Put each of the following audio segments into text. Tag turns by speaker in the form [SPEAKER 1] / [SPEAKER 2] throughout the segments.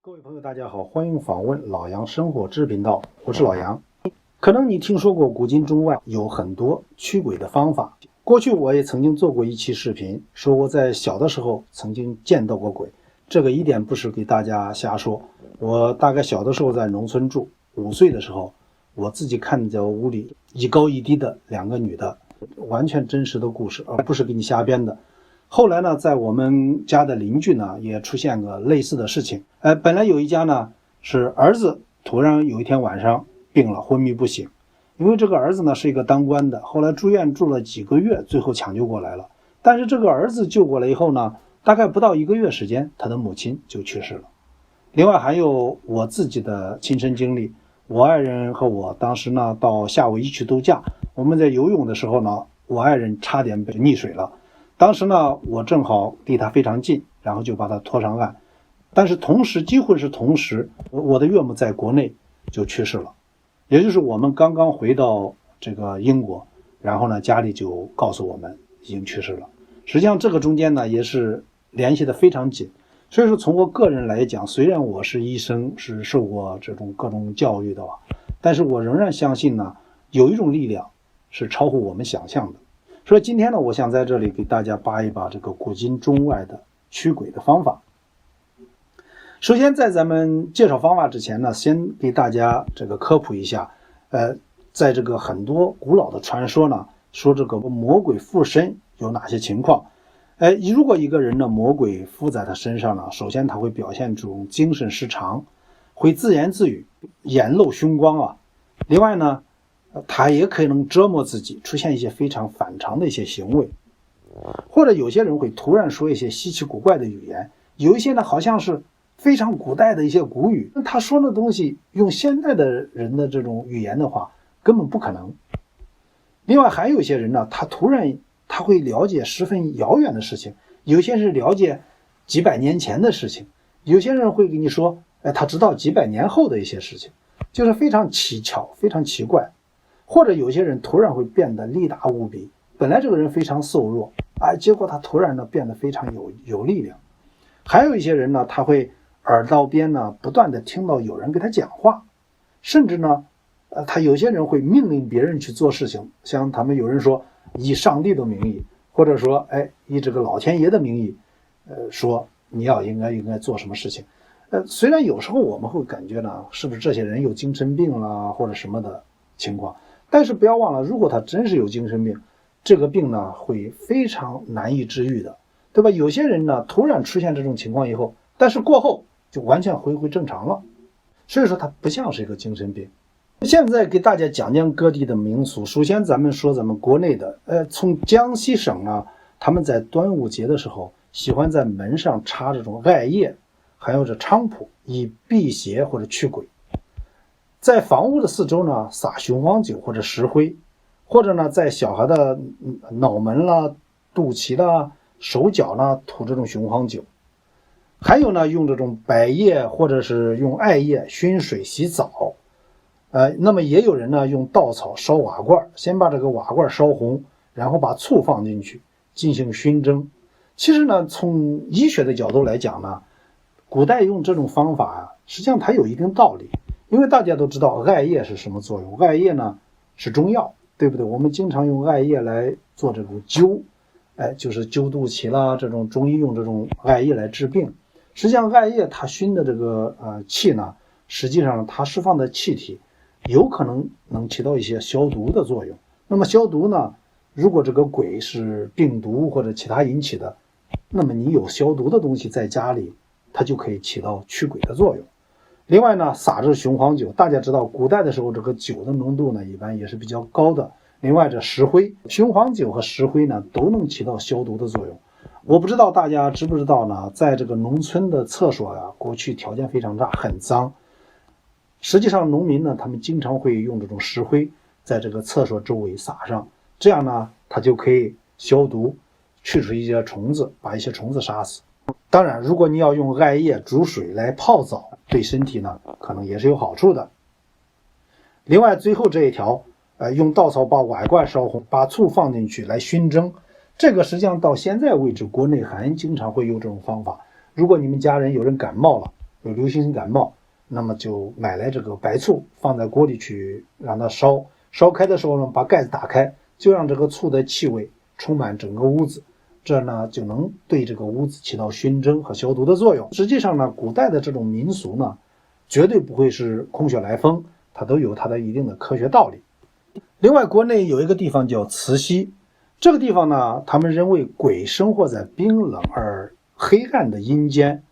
[SPEAKER 1] 各位朋友，大家好，欢迎访问老杨生活志频道，我是老杨。可能你听说过古今中外有很多驱鬼的方法。过去我也曾经做过一期视频，说我在小的时候曾经见到过鬼，这个一点不是给大家瞎说。我大概小的时候在农村住，5岁的时候，我自己看见屋里一高一低的2个女的，完全真实的故事，而不是给你瞎编的。后来呢，在我们家的邻居呢，也出现个类似的事情。本来有一家呢，是儿子突然有一天晚上病了，昏迷不醒。因为这个儿子呢是一个当官的，后来住院住了几个月，最后抢救过来了。但是这个儿子救过来以后呢，大概不到1个月时间，他的母亲就去世了。另外还有我自己的亲身经历，我爱人和我当时呢到夏威夷去度假，我们在游泳的时候呢，我爱人差点被溺水了。当时呢，我正好离他非常近，然后就把他拖上岸。但是几乎是同时，我的岳母在国内就去世了，也就是我们刚刚回到这个英国，然后呢，家里就告诉我们已经去世了。实际上这个中间呢，也是联系的非常紧。所以说从我个人来讲，虽然我是医生，是受过这种各种教育的，但是我仍然相信呢，有一种力量是超乎我们想象的。所以今天呢，我想在这里给大家扒一扒这个古今中外的驱鬼的方法。首先在咱们介绍方法之前呢，先给大家这个科普一下，在这个很多古老的传说呢，说这个魔鬼附身有哪些情况。如果一个人的魔鬼附在他身上呢，首先他会表现出精神失常，会自言自语，眼露凶光啊。另外呢，他也可能折磨自己，出现一些非常反常的一些行为，或者有些人会突然说一些稀奇古怪的语言，有一些呢好像是非常古代的一些古语，他说的东西用现代的人的这种语言的话根本不可能。另外还有一些人呢，他会了解十分遥远的事情，有些是了解几百年前的事情，有些人会跟你说他知道几百年后的一些事情，就是非常蹊跷，非常奇怪。或者有些人突然会变得力大无比，本来这个人非常瘦弱，结果他突然呢变得非常有力量。还有一些人呢，他会耳道边呢不断的听到有人给他讲话，甚至呢他有些人会命令别人去做事情，像他们有人说以上帝的名义，或者说以这个老天爷的名义，说你应该做什么事情。虽然有时候我们会感觉呢，是不是这些人有精神病啦或者什么的情况，但是不要忘了，如果他真是有精神病，这个病呢会非常难以治愈的，对吧？有些人呢突然出现这种情况以后，但是过后就完全恢复正常了，所以说它不像是一个精神病。现在给大家讲讲各地的民俗。首先咱们说咱们国内的，从江西省呢，他们在端午节的时候喜欢在门上插这种艾叶，还有这菖蒲，以辟邪或者驱鬼。在房屋的四周呢撒雄黄酒或者石灰，或者呢在小孩的脑门啦、肚脐啦、手脚啦涂这种雄黄酒。还有呢，用这种百叶或者是用艾叶熏水洗澡。那么也有人呢用稻草烧瓦罐，先把这个瓦罐烧红，然后把醋放进去进行熏蒸。其实呢，从医学的角度来讲呢，古代用这种方法实际上它有一定道理。因为大家都知道艾叶是什么作用，艾叶呢是中药，对不对？我们经常用艾叶来做这种灸，就是灸肚脐啦，这种中医用这种艾叶来治病。实际上艾叶它熏的这个气呢，实际上它释放的气体有可能能起到一些消毒的作用。那么消毒呢，如果这个鬼是病毒或者其他引起的，那么你有消毒的东西在家里，它就可以起到驱鬼的作用。另外呢，撒这雄黄酒，大家知道古代的时候这个酒的浓度呢一般也是比较高的。另外这石灰，雄黄酒和石灰呢都能起到消毒的作用。我不知道大家知不知道呢，在这个农村的厕所过去条件非常差，很脏。实际上农民呢，他们经常会用这种石灰在这个厕所周围撒上，这样呢它就可以消毒，去除一些虫子，把一些虫子杀死。当然如果你要用艾叶煮水来泡澡，对身体呢可能也是有好处的。另外最后这一条，用稻草把瓦罐烧红，把醋放进去来熏蒸，这个实际上到现在为止国内还经常会用这种方法。如果你们家人有人感冒了，有流行性感冒，那么就买来这个白醋放在锅里去让它烧，烧开的时候呢，把盖子打开，就让这个醋的气味充满整个屋子，这呢就能对这个屋子起到熏蒸和消毒的作用。实际上呢，古代的这种民俗呢，绝对不会是空穴来风，它都有它的一定的科学道理。另外，国内有一个地方叫慈溪，这个地方呢，他们认为鬼生活在冰冷而黑暗的阴间。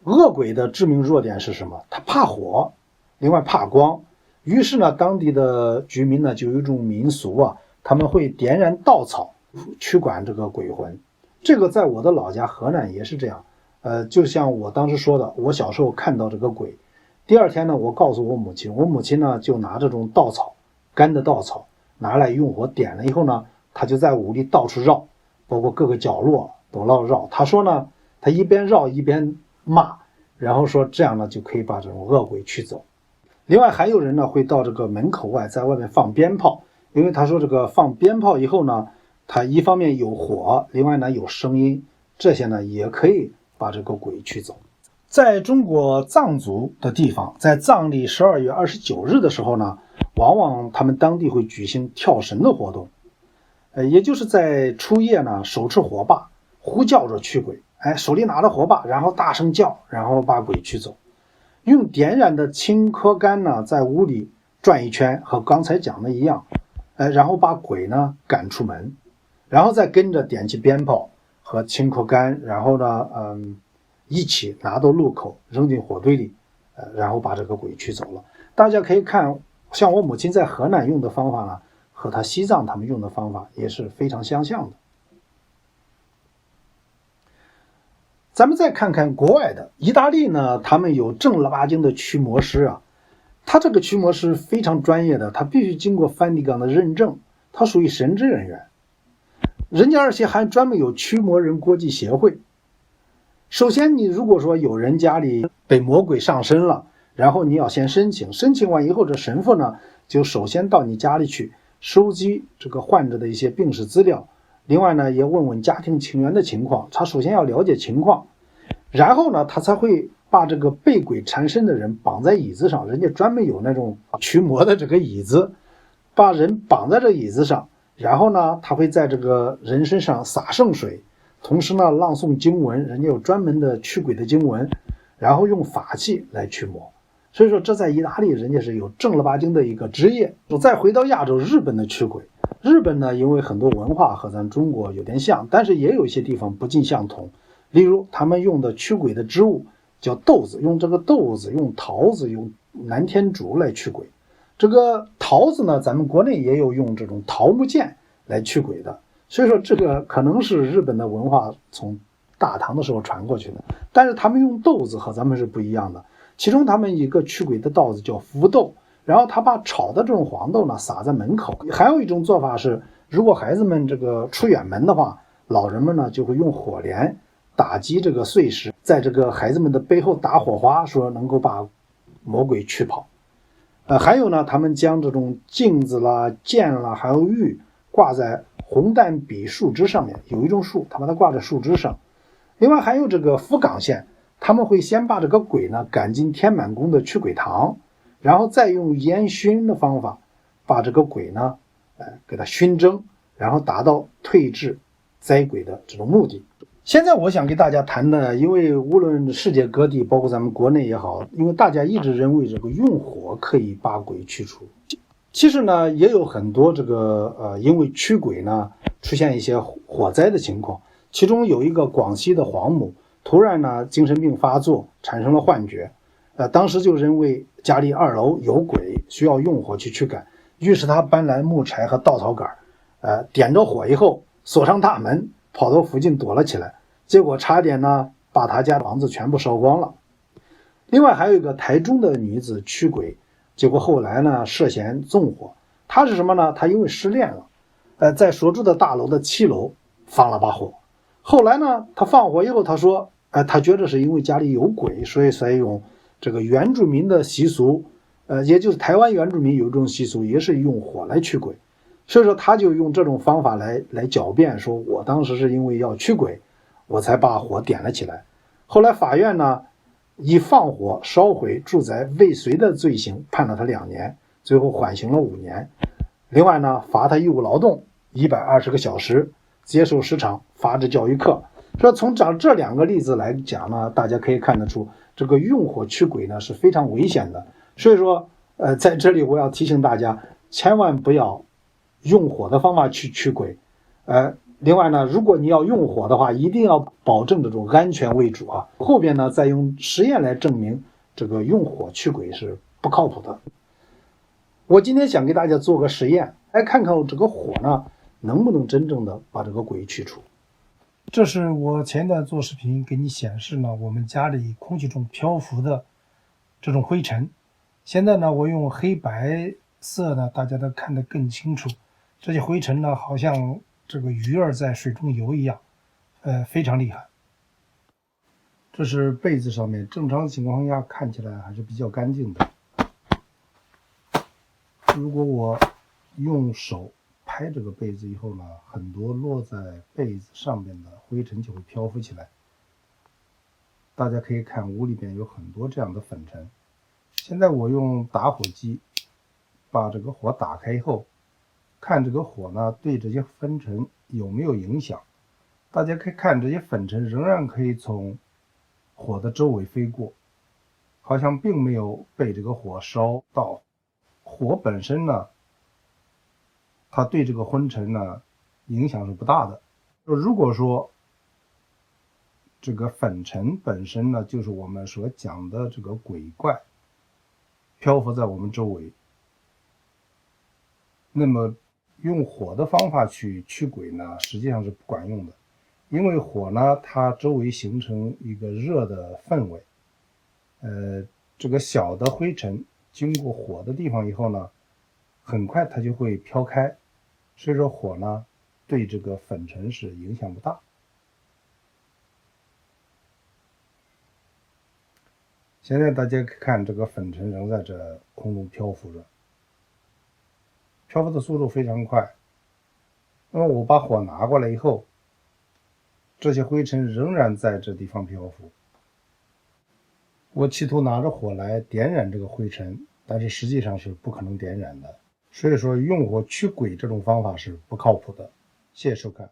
[SPEAKER 1] 恶鬼的致命弱点是什么？它怕火，另外怕光。于是呢，当地的居民呢就有一种民俗啊，他们会点燃稻草驱赶这个鬼魂。这个在我的老家河南也是这样。就像我当时说的，我小时候看到这个鬼，第二天呢，我告诉我母亲，我母亲呢就拿这种稻草，干的稻草拿来用火点了以后呢，她就在屋里到处绕，包括各个角落都绕。她说呢，她一边绕一边骂，然后说这样呢就可以把这种恶鬼驱走。另外还有人呢会到这个门口外，在外面放鞭炮，因为他说这个放鞭炮以后呢，它一方面有火，另外呢有声音，这些呢也可以把这个鬼驱走。在中国藏族的地方，在藏历12月29日的时候呢，往往他们当地会举行跳神的活动，也就是在初夜呢，手持火把，呼叫着驱鬼，手里拿着火把，然后大声叫，然后把鬼驱走。用点燃的青稞干呢，在屋里转一圈，和刚才讲的一样，然后把鬼呢赶出门，然后再跟着点起鞭炮和青稞干，然后呢，一起拿到路口扔进火堆里，然后把这个鬼驱走了。大家可以看，像我母亲在河南用的方法呢，和她西藏他们用的方法也是非常相像的。咱们再看看国外的，意大利呢，他们有正儿八经的驱魔师啊，他这个驱魔师非常专业的，他必须经过梵蒂冈的认证，他属于神职人员。人家而且还专门有驱魔人国际协会。首先，你如果说有人家里被魔鬼上身了，然后你要先申请，申请完以后，这神父呢就首先到你家里去收集这个患者的一些病史资料，另外呢也问问家庭成员的情况，他首先要了解情况，然后呢他才会把这个被鬼缠身的人绑在椅子上，人家专门有那种驱魔的这个椅子，把人绑在这椅子上，然后呢他会在这个人身上洒圣水，同时呢朗诵经文，人家有专门的驱鬼的经文，然后用法器来驱魔。所以说这在意大利人家是有正儿八经的一个职业。再回到亚洲，日本的驱鬼，日本呢因为很多文化和咱中国有点像，但是也有一些地方不尽相同。例如他们用的驱鬼的植物叫豆子，用这个豆子，用桃子，用南天竹来驱鬼。这个桃子呢，咱们国内也有用这种桃木剑来驱鬼的。所以说这个可能是日本的文化从大唐的时候传过去的，但是他们用豆子和咱们是不一样的。其中他们一个驱鬼的稻子叫福豆，然后他把炒的这种黄豆呢撒在门口。还有一种做法是，如果孩子们这个出远门的话，老人们呢就会用火镰打击这个碎石，在这个孩子们的背后打火花，说能够把魔鬼驱跑。还有呢，他们将这种镜子啦、剑啦，还有玉挂在红淡比树枝上面，有一种树，他把它挂在树枝上。另外还有这个福冈县，他们会先把这个鬼呢赶进天满宫的驱鬼堂，然后再用烟熏的方法把这个鬼呢给它熏蒸，然后达到退治灾鬼的这种目的。现在我想给大家谈的，因为无论世界各地，包括咱们国内也好，因为大家一直认为这个用火可以把鬼驱除，其实呢也有很多这个因为驱鬼呢出现一些火灾的情况。其中有一个广西的黄母，突然呢精神病发作，产生了幻觉，当时就认为家里2楼有鬼，需要用火去驱赶，于是他搬来木柴和稻草杆，点着火以后锁上大门，跑到附近躲了起来，结果差点呢把他家房子全部烧光了。另外还有一个台中的女子驱鬼，结果后来呢涉嫌纵火。她是什么呢？她因为失恋了，在所住的大楼的7楼放了把火。后来呢她放火以后，她说她觉得是因为家里有鬼，所以才用这个原住民的习俗，也就是台湾原住民有一种习俗，也是用火来驱鬼。所以说他就用这种方法来狡辩，说我当时是因为要驱鬼，我才把火点了起来。后来法院呢以放火烧毁住宅未遂的罪行判了他2年，最后缓刑了5年。另外呢，罚他义务劳动120个小时，接受10场法治教育课。说从这2个例子来讲呢，大家可以看得出，这个用火驱鬼呢是非常危险的。所以说，在这里我要提醒大家，千万不要用火的方法去驱鬼。另外呢，如果你要用火的话，一定要保证这种安全为主啊。后边呢，再用实验来证明这个用火驱鬼是不靠谱的。我今天想给大家做个实验，来看看这个火呢能不能真正的把这个鬼驱除。这是我前段做视频给你显示呢，我们家里空气中漂浮的这种灰尘。现在呢，我用黑白色呢，大家都看得更清楚。这些灰尘呢，好像这个鱼儿在水中游一样，非常厉害。这是被子上面，正常情况下看起来还是比较干净的。如果我用手拍这个被子以后呢，很多落在被子上面的灰尘就会漂浮起来。大家可以看屋里边有很多这样的粉尘。现在我用打火机把这个火打开以后，看这个火呢对这些粉尘有没有影响。大家可以看这些粉尘仍然可以从火的周围飞过，好像并没有被这个火烧到。火本身呢，它对这个灰尘呢影响是不大的。如果说这个粉尘本身呢就是我们所讲的这个鬼怪漂浮在我们周围，那么用火的方法去驱鬼呢实际上是不管用的。因为火呢它周围形成一个热的氛围，这个小的灰尘经过火的地方以后呢，很快它就会飘开，所以说火呢对这个粉尘是影响不大。现在大家看这个粉尘仍在这空中漂浮着，漂浮的速度非常快。那么我把火拿过来以后，这些灰尘仍然在这地方漂浮。我企图拿着火来点燃这个灰尘，但是实际上是不可能点燃的。所以说用火驱鬼这种方法是不靠谱的。谢谢收看。